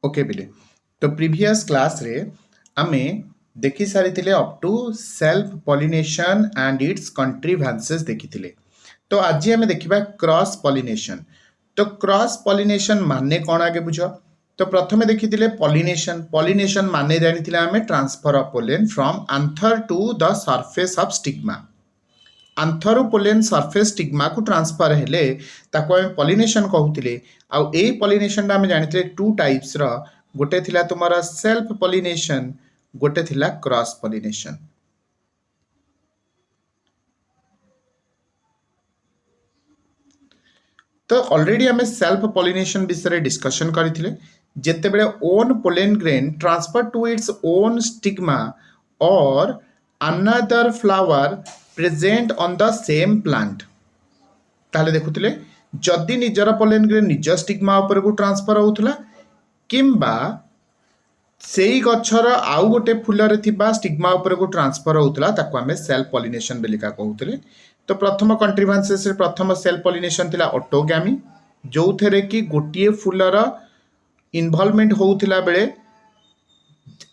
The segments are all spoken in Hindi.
ओके बिले तो प्रीवियस क्लास रे आमे देखि सारी up to self pollination and its contrivances देखी तो आज आम देखा क्रॉस पॉलिनेशन। तो क्रॉस पॉलिनेशन माने कौन आगे बुझ। तो प्रथमे देखी पॉलिनेशन पॉलिनेशन माने जानी आम transfer of pollen from anther to the surface of stigma. Anther pollen surface stigma को ट्रांसफर हेले ताको आम पॉलिनेशन कहूतिले। आउ ए पॉलिनेशन आम जानिते टू टाइप्स रो, गोटे थिला तुमारा सेल्फ पॉलिनेशन, गोटे थिला क्रॉस पॉलिनेशन। तो ऑलरेडी आम सेल्फ पॉलिनेशन विषय डिस्कशन करथिले। जेतेबेले own pollen grain transfer to its own stigma or another flower present on the same plant, ताले देखुतिले जदि निजर पोलेन ग्रेन निज स्टिग्मा ऊपर को ट्रांसफर होउथला किंबा सेई गछर आउ गोटे फुलरे थिबा स्टिग्मा ऊपर को ट्रांसफर होउथला ताको आमे सेल्फ पॉलिनेशन बेलिका कहउतले। तो प्रथम कंट्रीभ्यान्सेस रे प्रथम सेल्फ पॉलिनेशन थिला ऑटोगैमी, जो थेरे कि गोटिए फुलर इन्वॉल्वमेंट होउथला बेले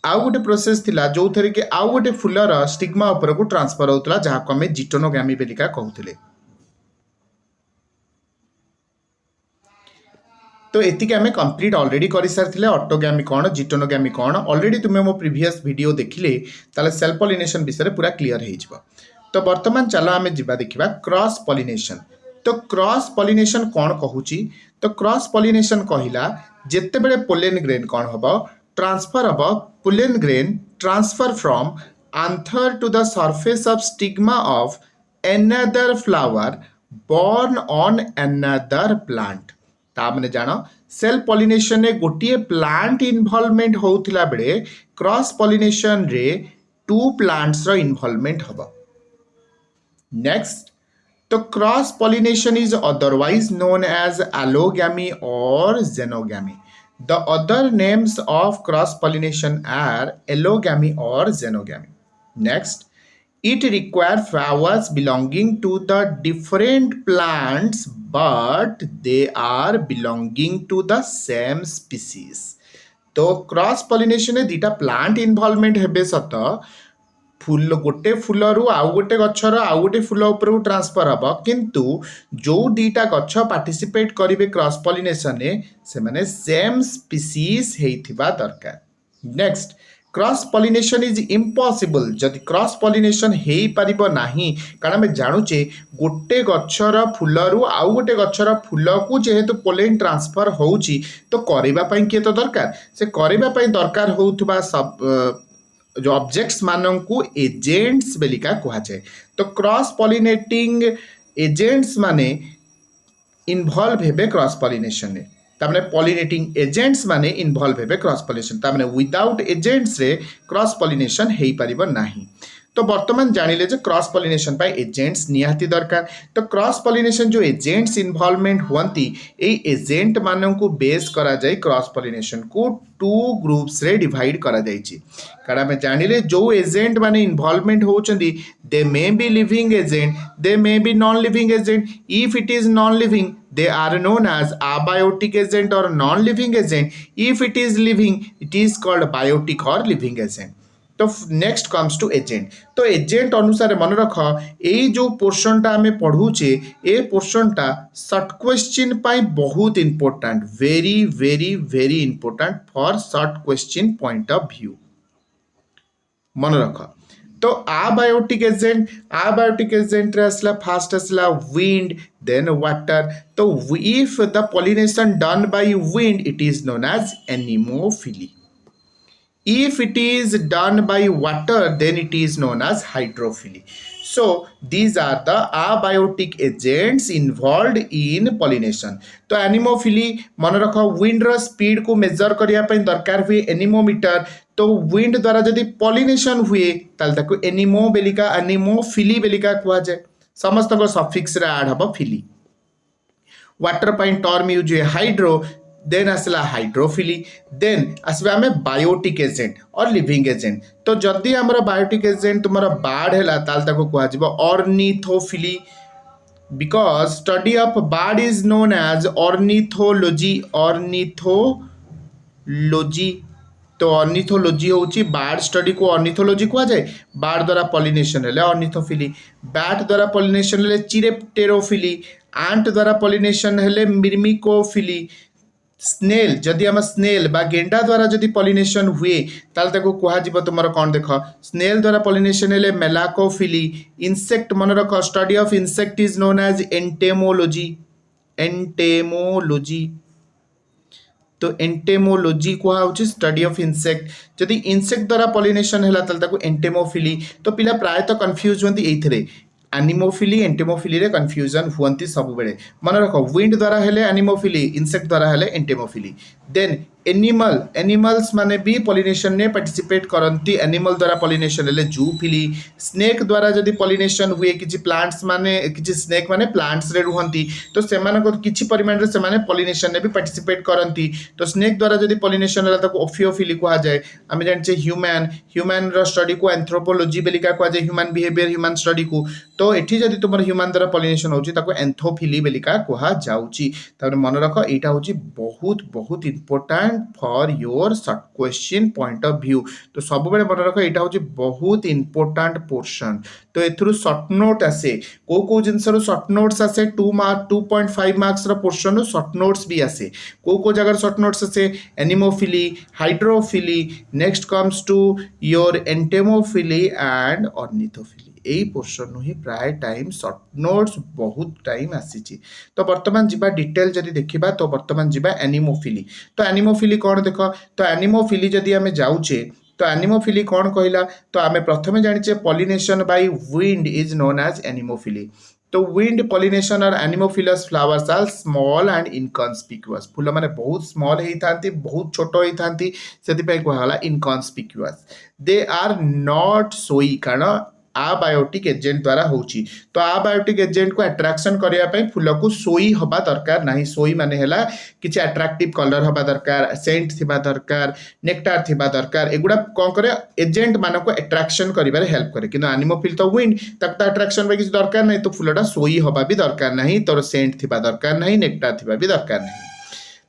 आउ गोटे प्रोसेस थिला जो थेरे कि आउ गोटे फुलर स्टिग्मा ऊपर को ट्रांसफर होउथला जाहाको आमे जिटोनोगैमी बेलिका कहउतले। तो एतिक आम कंप्लीट ऑलरेडी कर सारी ऑटोगैमी कौन जिटोनोगैमी कौन ऑलरेडी तुम्हें मो प्रीवियस वीडियो देखिले ताले सेल्फ पॉलिनेशन विषय पूरा क्लियर हो। तो वर्तमान चलो आम जा देखा क्रॉस पॉलिनेशन। तो क्रॉस पॉलिनेशन कौन कहूची। तो क्रॉस पॉलिनेशन कहला जेतेबेले पोलेन ग्रेन कौन हम ट्रांसफर हम pollen grain transfer from anther to the surface of stigma of another flower born on another plant. तामने जान सेल्फ पॉलिनेशन रे गोटिए प्लांट इन्वॉल्वमेंट होउथिला बेले क्रॉस पॉलिनेशन रे टू प्लांट्स रो इन्वॉल्वमेंट हबो। नेक्स्ट, तो cross pollination is otherwise known as allogamy or xenogamy. The other names of cross pollination are allogamy or xenogamy. Next, it requires flowers belonging to the different plants but they are belonging to the same species। तो क्रॉस पॉलिनेशन में दीटा प्लांट इन्वॉल्वमेंट हेबे सत फूल गोटे फूल रु आउ गोटे गछर आउ गोटे फूल ऊपर ट्रांसफर हम किंतु जो दीटा गछ पार्टिसिपेट करिवे क्रॉस पॉलिनेशन ने से माने सेम स्पीसीज हेइथिबा दरकार। Next, cross pollination is impossible जदि क्रॉस पॉलिनेशन हो पारिबो नाही, कारण आम जानुचे गोटे गछर फूल रु आउ गोटे गछर फूल को जेहेतु पोलेन ट्रांसफर होउची तो करबा पई किए तो दरकार से करबा पई दरकार होउथबा सब जो ऑब्जेक्ट्स मानन को एजेंट्स बेलिका कहा जाए। तो क्रॉस पॉलिनेटिंग एजेंट्स माने इन्वॉल्व हेबे क्रॉस पॉलिनेशन ने, तामने पॉलिनेटिंग एजेंट्स माने इन्वॉल्व हेबे क्रॉस पॉलिनेशन, तामने विदाउट एजेंट्स रे क्रॉस पॉलिनेशन हेई परिबो नाही। तो वर्तमान जानिले जे क्रॉस पॉलिनेशन पाई एजेंट्स निहाती दरकार। तो क्रॉस पॉलिनेशन जो एजेंट्स इन्वॉल्वमेंट हुअंती ए एजेंट मानन को बेस करा जाय क्रॉस पॉलिनेशन को टू ग्रुप्स रे डिवाइड करा जायछि। कारण में जानिले जो एजेंट माने involvement होचंदी they may be living agent, they may be non living agent. If it is non living they are known as abiotic agent or non-living agent. If it is living it is called biotic or living agent। तो नेक्स्ट कम्स टू एजेंट। तो एजेंट अनुसार मन रख ये जो पोर्शन टा आमे पढ़ुचे ए पोर्शन टा शॉर्ट क्वेश्चन पाई बहुत important, very very very important for short question point of view मन रख। तो आबायोटिक एजेंट रे असला फास्ट असला विंड देन वाटर। तो if the pollination done by wind it is known as anemophily. If it is done by water then it is known as hydrophily। So these are the abiotic agents involved in pollination। तो एनिमोफिली मन रख विंड रो स्पीड को मेजर करिया पई दरकार हुए एनिमोमीटर। तो विंड द्वारा जदि पॉलिनेशन हुए ताल ताको एनिमो बेलिका एनिमोफिली बेलिका कुआ जाय, समस्त को सफिक्स रे ऐड हबो फिली। वाटर पई टर्म यूज हुए हाइड्रो, देन आसला हाइड्रोफिली, देन आसबा हमें बायोटिक एजेंट और लिविंग एजेंट। तो जदि हमर बायोटिक एजेंट तुमरा बाढ़ हैला ताल ताको कुआ जिवो ornithophily, because study of bird is known as ornithology. Ornithology लोजी। तो अर्निथोलोजी होची बार्ड स्टडी को अर्निथोलोजी कुआ जाए। बार्ड द्वारा पॉलिनेशन हेले अर्निथोफिली, बैट द्वारा पॉलिनेशन हेले चिरेप्टेरोफिली, आंट द्वारा पॉलिनेशन हेले मिर्मिकोफिली, स्नेल जदि आम स्नेल बा गेंडा द्वारा जदि पॉलिनेशन हुए ताले ताको कुहा जिवो तुमर कोन देख स्नेल द्वारा पॉलिनेशन हेले मेलाकोफिली। इंसेक्ट मन रख study of insect is known as entomology. Entomology तो एंटेमोलॉजी कुहा होची स्टडी ऑफ इंसेक्ट। जदि इंसेक्ट द्वारा पॉलिनेशन हैला ताले ताको एंटेमोफिली। तो पिला प्रायतः कंफ्यूज होंती एइथिरे एनिमोफिली एंटेमोफिली रे कंफ्यूजन हुअंती सब बेले। मन रख विंड द्वारा हेले एनिमोफिली, इंसेक्ट द्वारा हेले एंटेमोफिली। देन एनिमल्स माने भी पॉलिनेशन ने पार्टिसिपेट करती। एनिमल द्वारा पॉलिनेशन हेले जूफिली। स्नेक द्वारा जदि पॉलिनेशन हुए किछि प्लांट्स माने किछि स्नेक माने प्लांट्स रे रुहंती तो सेमानको किछि परिमाण रे सेमाने पॉलिनेशन ने भी पार्टिसिपेट करती। तो स्नेक द्वारा जदि पॉलिनेशन होला ताको ओफियोफिली कुहा जाए। आमे जानचे ह्यूमन रो स्टडी को एंथ्रोपोलॉजी बेलिका कुहा जाए, ह्यूमन बिहेवियर ह्यूमन स्टडी को। तो एठी जदि तुमर ह्यूमन द्वारा पॉलिनेशन होची ताको एंथोफिली बेलिका कुहा जाउची। तापर मन रख एटा होची बहुत बहुत important for your short question point of view. तो सब बेले मन रख एटा होची बहुत इंपोर्टेंट पोर्शन। तो एथुरु शॉर्ट नोट आसे को जिंस रो शॉर्ट नोट्स आसे 2.5 मार्क्स रो पोर्शन रो शॉर्ट नोट्स भी आसे। को जगह शॉर्ट नोट्स आसे anemophily, hydrophily, next comes to your entomophily and ornithophily. यही पोर्शन ही प्राय टाइम शॉर्ट नोट्स बहुत टाइम आसी। तो वर्तमान जीवा डिटेल जदि देखिबा तो वर्तमान जीवा एनिमोफिली। तो एनिमोफिली कौन देख। तो एनिमोफिली जदि आमे जाउचे तो एनिमोफिली कौन कहला। तो आमे प्रथमे जानिचे pollination by wind is known as anemophily. तो विंड पॉलिनेशन और anemophilous flowers are small and inconspicuous. फूल माने बहुत स्मॉल हेई थांती, बहुत छोट हेई थांती, सेति पय कहला इनकन्स्पिक्युअस। दे आर नॉट सोई कारण आबायोटिक एजेंट द्वारा होची। तो आबायोटिक एजेंट को अट्रैक्शन करिया पय फूल को सोई हबा दरकार नाही। सोई माने हेला किछि अट्रैक्टिव कलर हबा दरकार, सेंट थिबा दरकार, नेक्टार थिबा दरकार। एगुडा कोन करे एजेंट मानको अट्रैक्शन करिबारे हेल्प करे। किंतु एनिमोफिल तो विंड तक तो अट्रैक्शन बे किछि दरकार नाही। तो फूलटा सोई हबा भी दरकार नाही, तोर सेंट थिबा दरकार नाही, नेक्टार थिबा भी दरकार नाही।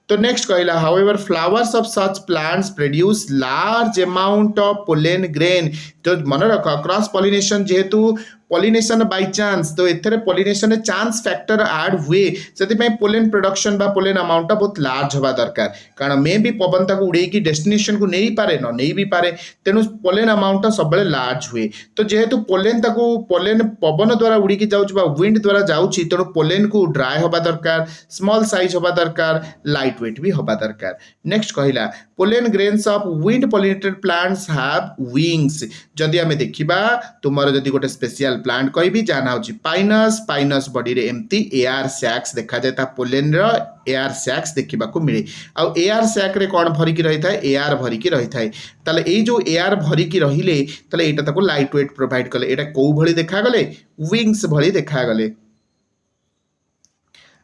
तो नेक्स्ट कहला however flowers of such plants produce large amount of pollen grain. तो मन रख क्रॉस पॉलिनेशन जेहेतु पॉलिनेशन बाय चांस तो एथरे पॉलिनेशन चांस फैक्टर ऐड हुए सेति पय पोलेन प्रोडक्शन बा पोलेन अमाउंट बहुत लार्ज हबा दरकार। कारण मे भी पवन ताको उड़े की डेस्टिनेशन को नहीं पारे न नहीं भी पारे, तेनु पोलेन अमाउंट सब बळे लार्ज हुए। तो जेहेतु पोलेन ताको पोलेन पवन द्वारा उड़ी की जाउछ बा विंड द्वारा जाउछि तेनु पोलेन को ड्राई हबा दरकार, स्मॉल साइज हबा दरकार, लाइट वेट भी हबा दरकार। नेक्स्ट कहला pollen grains of wind pollinated plants have wings. जदि आमे देखिबा तुमर जदि गोटे स्पेशल प्लांट कहबी जाना होची पाइनस। पाइनस बॉडी रे एम्ति एयर सैक्स देखा जाय। ता पोलेन रो एयर सैक्स देखिबा को मिले। आ एयर सैक रे कोन भरी की रही थाए, एयर भरी की रही थाए। ताले ए जो एयर भरी की रहिले ताले एटा ताको लाइट वेट प्रोवाइड करले। एटा को भली देखा गले, विंग्स भली देखा गले।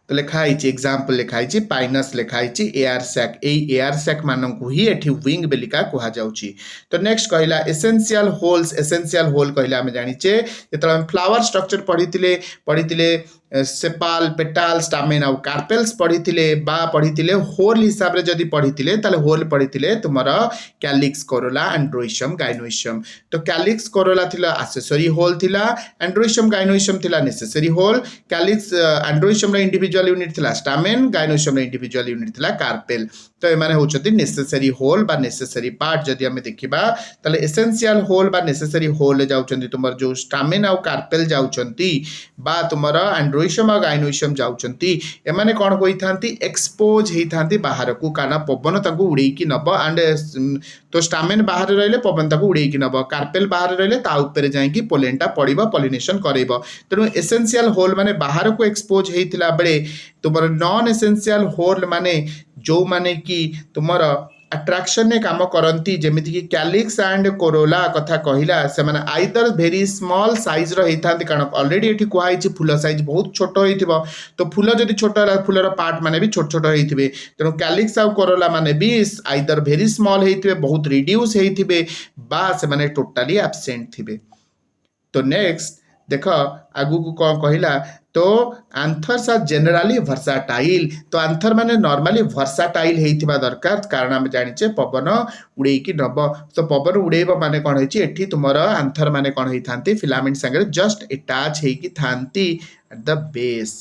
तो लिखाई एग्जाम्पल लिखाई पाइनस लिखाई एयर सैक। एयर सैक मानक ही एठी विंग बेलिका कहा जाउची। तो नेक्स्ट कहला एसेंशियल होल्स। एसेंशियल होल कहला आमे जानिचे जेतला हम फ्लावर स्ट्रक्चर पढ़ितिले सेपाल, पेटाल, स्टामेन और कार्पेल्स पढ़ितिले बा पढ़ितिले होल हिसाब रे जदि पढ़ितिले ताले होल पढ़ितिले तुमरा कैलिक्स, कोरोला, एंड्रोइशियम, गाइनोइशियम। तो कैलिक्स, कोरोला थिला एक्सेसरी होल थिला, एंड्रोइशियम, गाइनोइशियम थिला नेसेसरी होल। कैलिक्स एंड्रोइशियम रे इंडिविजुअल यूनिट थिला स्टामेन, गाइनोइशियम रे इंडिविजुअल यूनिट थिला कार्पेल। तो एमाने होचती नेसेसरी होल बा नेसेसरी पार्ट। जदि हमें देखिबा ताले एसेंशियल होल बा नेसेसरी होल जाउचंती तुमर जो स्टामेन और कार्पेल जाउचंती बा तुमर एंड्रोइशियम और गाइनोइशियम जाउचंती। एमाने कोन होई थांती एक्सपोज हेई थांती बाहर को, काना पवन ताको उड़ेई की नब। एंड तो स्टामेन बाहर रहले पवन ताको उड़ेई की नब, कार्पेल बाहर रहले ता ऊपर जाई की पोलेनटा पड़िबो, पॉलिनेशन करैबो। तेनु एसेंशियल होल माने बाहर को एक्सपोज हेइतिला बेले तुमर नॉन एसेंशियल होल माने जो माने कि तुमर अट्रैक्शन ने काम करती। जेमिति कि कैलिक्स एंड कोरोला कथा कहिला से माने आइदर वेरी स्मॉल साइज रो हेइथांती। कारण ऑलरेडी एठी कुहा हिची फूल साइज बहुत छोट होइथिबो। तो फूल जदि छोट होला फूलर पार्ट माने भी छोट छोट होइथिबे। तेनु कैलिक्स और कोरोला माने भी आइदर वेरी स्मॉल हेइथिबे, बहुत रिड्यूस हेइथिबे, बा से माने टोटली एब्सेंट थिबे। तो नेक्स्ट देख आगु को कौन कहला। तो आंथर्स आर जनराली वर्साटाइल तो आंथर माने नॉर्मली वर्साटाइल हेइथिबा दरकार कारण हम जानिचे पवन उड़े की नब तो पवन उड़ेब माने कोन हेछि एठी तुमर आंथर माने कोन हेइ थांती फिलामेंट संगे जस्ट अटैच हेइ की थांती एट द बेस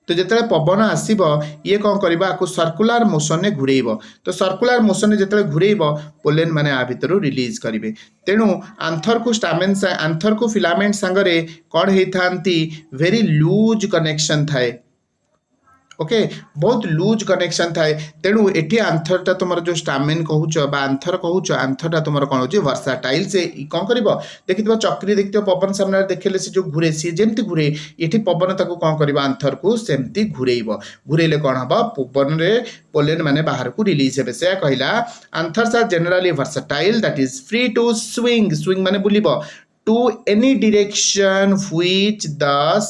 तो जिते पवन आसब ये कौन कर सर्कुलर मोशन में घूरेब तो सर्कुलर मोशन में जिते घूरेब पोलेन मैंने आ भितर रिलीज करेंगे तेणु आंथर को स्टामेन आंथर को फिलामेंट सांगरे कौन होता वेरी लूज कनेक्शन थाए ओके बहुत लूज कनेक्शन थाए तेणु एटी आंथरटा तुम जो स्टामेन कहूच आंथर कहूच आंथरटा तुम कौन हो वर्साटाइल से कौन कर देखि चक्री देखिए पवन सामने देखले से जो घूरे सी जमी घूरे ये पवन ताको कौन कर आंथर को सेमती घूरेब घूरेले कौन हम पवन में पोलेन माने बाहर को रिलीज हे से कहला anthers are generally versatile that is free to swing swing माने बुलिब to any direction with the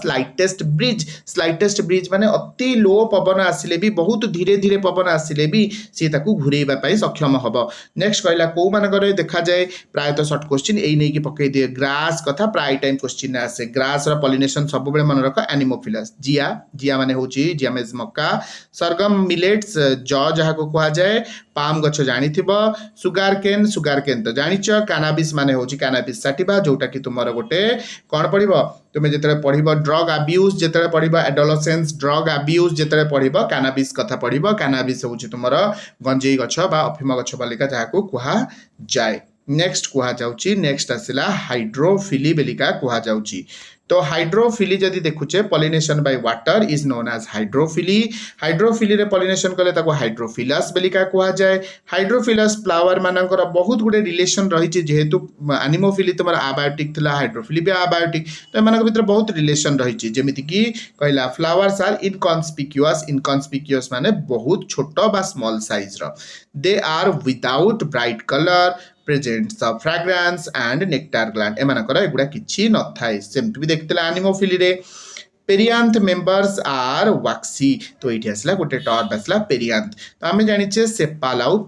slightest breeze माने अति लो पवन आसिले भी बहुत धीरे धीरे पवन आसिले भी सी ताकू घुरेबा पई सक्षम हबो नेक्स्ट कहला को मानकर देखा जाए प्रायतः शॉर्ट क्वेश्चन एई नै की पकई दिए ग्रास कथा प्राय टाइम क्वेश्चन आसे ग्रास रो पॉलिनेशन सब बेले मन रख एनिमोफिलस जिया जिया माने होची जिया मेज मक्का सरगम मिलेट्स जौ जहा को कहा जाए पाम गछ जानिथिबो सुगार केन तो जानिच कानाबिस माने होची कानाबिस साटिबा जोटा कि तुमर गोटे कोन पड़िबो तुमे जेतरे पढ़िबो ड्रग अब्यूज जेतरे पढ़िबो एडोलसेंस ड्रग अब्यूज जेतरे पढ़िबो कानाबिस कथा पढ़िबो कानाबिस होची तुमर गंजेई गछ बा अफिम गछ बालिका जाको कुहा जाय नेक्स्ट कुहा जाउची नेक्स्ट आसिला हाइड्रोफिली बेलिका कुहा जाउची तो हाइड्रोफिली जदि देखुचे pollination by water is known as hydrophily hydrophily रे पॉलिनेशन कले ताको हाइड्रोफिलस बेलिका कुहा जाए हाइड्रोफिलस फ्लावर मानकर बहुत गुडे रिलेशन रही जेहेतु एनिमोफिली तुम आबायोटिक थिला हाइड्रोफिली भी आबायोटिक तो एमानक भितर बहुत रिलेशन रही जेमिति कि कहला फ्लावर्स आर इनकन्सपिक्युअस माने बहुत छोट बा स्मॉल साइज रो they are without bright colour presents the fragrance and nectar gland एमानकर एगुडा किछि न थाए सेमति भी देखतेला एनिमोफिली रे पेरियांथ मेंबर्स आर वाक्सी तो ये आसला गोटे टर्म आसला पेरियांथ तो आम जानिचे सेपाल आउ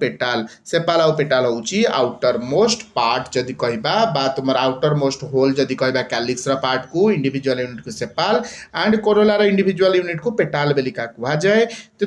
पेटाल होची आउटर मोस्ट पार्ट जदि कहबा बा तुमर आउटर मोस्ट होल जदि कहबा कैलिक्स रा पार्ट को इंडिविजुअल यूनिट को सेपाल एंड कोरोला रा इंडिविजुअल यूनिट को पेटाल बेलिका कुहा जाए तो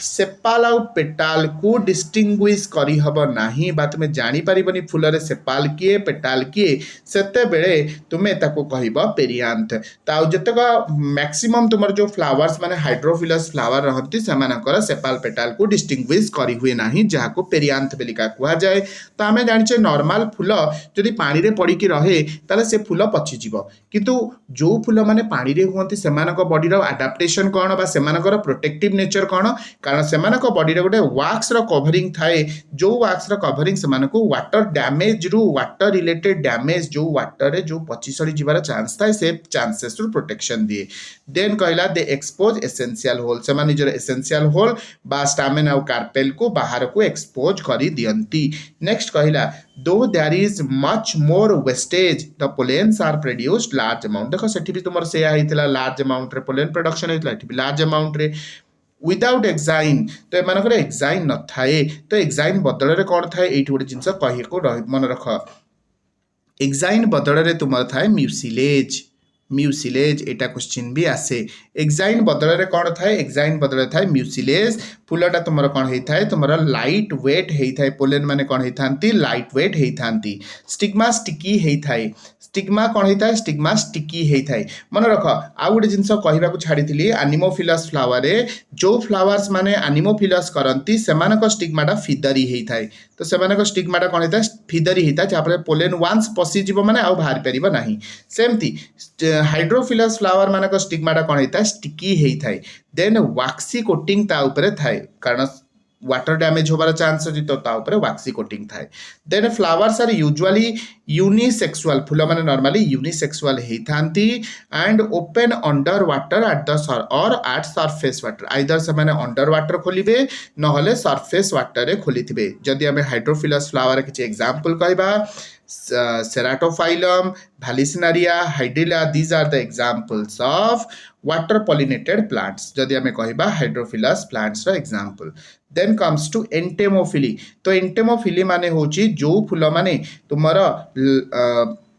सेपाल आउ पेटाल को डिस्टिंग्विश करी हबो नाही बा तुमे जानि परिबनी फूल रे सेपाल किए पेटाल किए सेते बेले तुमे ताको कहबो पेरियांथ ताउ जतक मैक्सिमम तुमर जो फ्लावर्स माने हाइड्रोफिलस फ्लावर रहंती सेमानकर सेपाल पेटाल को डिस्टिंग्विश करी हुए नाही जहा को पेरियांथ बेलिका कुहा जाए तो आमे जानिचे नॉर्मल फूल जदि पानी रे पड़ी की रहे ताले से फूल पची जीवो किंतु जो फूल माने पानी रे हुंती सेमानक बॉडी रो एडाप्टेशन कोन बा सेमानकर प्रोटेक्टिव नेचर कोन कारण सेमानक बॉडी रे गोटे वैक्स रो कवरिंग थाए जो वैक्स रो कवरिंग सेमानक वाटर डैमेज रु वाटर रिलेटेड डैमेज जो वाटर रे जो पची सड़ी जीवार चांस थाए से चांसेस रु प्रोटेक्शन दिए देन कहला दे एक्सपोज एसेंशियल होल सेमान निजर एसेंशियल होल बा स्टामेन आउ कार्पेल को बाहर को एक्सपोज करी दियंती नेक्स्ट कहला दो there is much more wastage the pollens are produced large amount देखो सेठी भी तुमर से आइतला लार्ज अमाउंट रे पोलेन प्रोडक्शन होइतला एठी भी लार्ज अमाउंट रे विदाउट एक्साइन तो एमानकर एक्साइन न थाए तो एक्साइन बदल रे कोन थाए एठी गोटे जिंस कहि को मन रख एक्साइन बदल रे तुमर थाए म्यूसिलेज एटा क्वेश्चन भी आसे एक्साइन बदल रे कोन थाए एक्साइन बदल रे थाए म्यूसिलेज फूलटा तुमर कोन हेइ थाए तुमर लाइट वेट हेइ थाए पोलेन माने कोन हेइ थांती लाइट वेट हेइ थांती स्टिग्मा स्टिकी हेइ थाए स्टिग्मा कोन हेइ थाए स्टिग्मा स्टिकी हेइ थाए मन रख आ गुटे जिंस कहिबा को छाडिथिली एनिमोफिलस फ्लावर रे जो फ्लावर्स माने एनिमोफिलस करंती सेमानक स्टिग्माटा फिदरी हेइ थाए तो सेमानक स्टिग्माटा कोन हेइ थाए फिदरी हेइ थाए जापर पोलेन वांस पसी जीव माने आ बाहर परिबो नाही सेमती हाइड्रोफिलस फ्लावर मानक स्टिग्माटा कोन हेइ थाए स्टिकी हेइ थाए देन वैक्सी कोटिंग ता ऊपर थाए कारण वाटर डैमेज होबार चांस अछि तो ता ऊपर वैक्सी कोटिंग थाए then flowers are usually unisexual फूल माने नॉर्मली यूनिसेक्सुअल हेइ थांती and open under water at the or at surface water either से माने अंडर वाटर खोलिबे नहले सरफेस वाटर रे खोलिथिबे जदि हमें हाइड्रोफिलस फ्लावर किछि एग्जांपल कहबा Ceratophyllum, Vallisneria, Hydrilla, these are the examples of water pollinated plants. जदि हमें कहबा हाइड्रोफिलस प्लांट्स रो example then comes to entomophily तो एंटेमोफिली माने होची जो फूल माने तुमर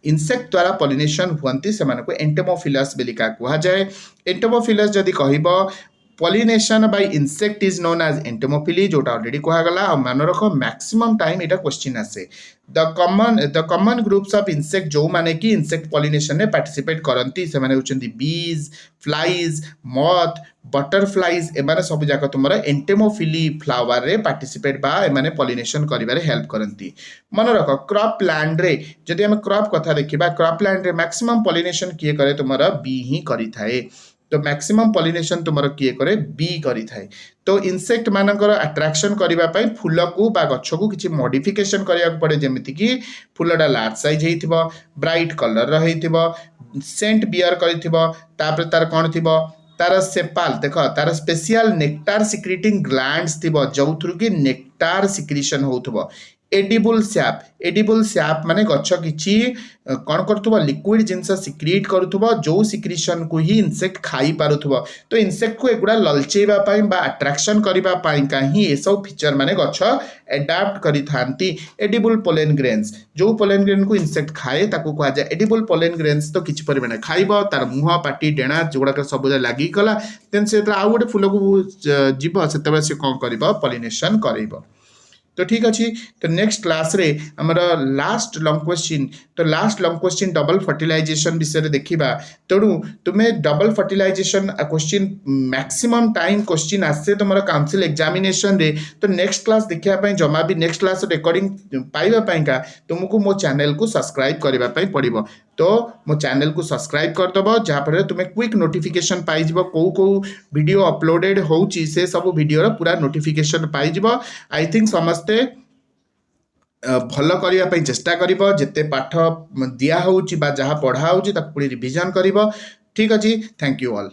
इनसेक्ट द्वारा पॉलिनेशन हुअन्ति सेमानकु एंटोमोफिलस बेलिका कुहा जाए। एंटोमोफिलस जदि कहइबो pollination by insect is known as entomophily जोटा ऑलरेडी कहा गला और मन रख मैक्सिमम टाइम एटा क्वेश्चन आसे the common groups of insect जो माने कि इंसेक्ट पॉलिनेशन ने पार्टिसिपेट करंती से माने होचंदी बीज फ्लाइज मॉथ बटरफ्लाइज एमाने सब जाक तुमर एंटोमोफिली फ्लावर रे पार्टिसिपेट बा एमाने पॉलिनेशन करिबारे हेल्प करंती। मन रख क्रॉप लैंड रे जदि हम क्रॉप कथा देखिबा क्रॉप लैंड रे मैक्सिमम पॉलिनेशन किए करे तुमर बी ही करि थाए। तो मैक्सिमम पॉलिनेशन तुमर किए करे बी करि थाए। तो इंसेक्ट मानकर अट्रैक्शन करबा पई फूल को बा गछ को किछि मॉडिफिकेशन करिया पड़े जेमिति कि फूलडा लार्ज साइज हेइथिबो ब्राइट कलर रहिथिबो सेंट बियर करिथिबो तापर तार कोन थिबो तार सेपाल देख तार स्पेशल नेक्टार सिक्रेटिंग ग्लैंड्स थिबो जोथुरु कि नेक्टार सिक्रीशन होथबो। एडिबल सैप माने गछ किछि कोन करथबो लिक्विड जिंस सिक्रीट करथबो जो सिक्रीशन को ही इंसेक्ट खाई पारुथबो। तो इंसेक्ट को एगुडा ललचेबा पई बा अट्रैक्शन करिबा पई काहे ए सब फीचर माने गछ एडाप्ट करि थांती। एडिबल पोलेन ग्रेन्स जो पोलेन ग्रेन को इंसेक्ट खाए ताको कहा जाय एडिबल पोलेन ग्रेन्स। तो किछि परिमाण खाइबो तार मुह पाटी डेणा जोडा सब लागि गला देन से आ गोटे फूल को जीव सेतबे से कोन करबो पॉलिनेशन करइबो। तो ठीक अच्छे तो नेक्स्ट क्लास रे हमर last long question double fertilization विषय देखिबा। तेणु तुम्हें double fertilization question maximum time question आसे तुम काउंसिल एग्जामिनेशन रे। तो नेक्स्ट क्लास देखिया पई जमा भी नेक्स्ट क्लास रिकॉर्डिंग पाइबा पई का तुमको मो चैनल को सब्सक्राइब करबा पई पड़िबो। तो मो चैनल को सब्सक्राइब कर दबो जहाँ पर तुम्हें क्विक नोटिफिकेशन पाई जिवो को वीडियो अपलोडेड होउची से सब वीडियो रो पूरा नोटिफिकेशन पाई जिवो। आई थिंक समस्ते भल करिया पई चेष्टा करिवो जेते पाठ दिया होउची बा जहाँ पढ़ा होउची ताक पुरी रिवीजन करिवो। ठीक अछि थैंक यू ऑल।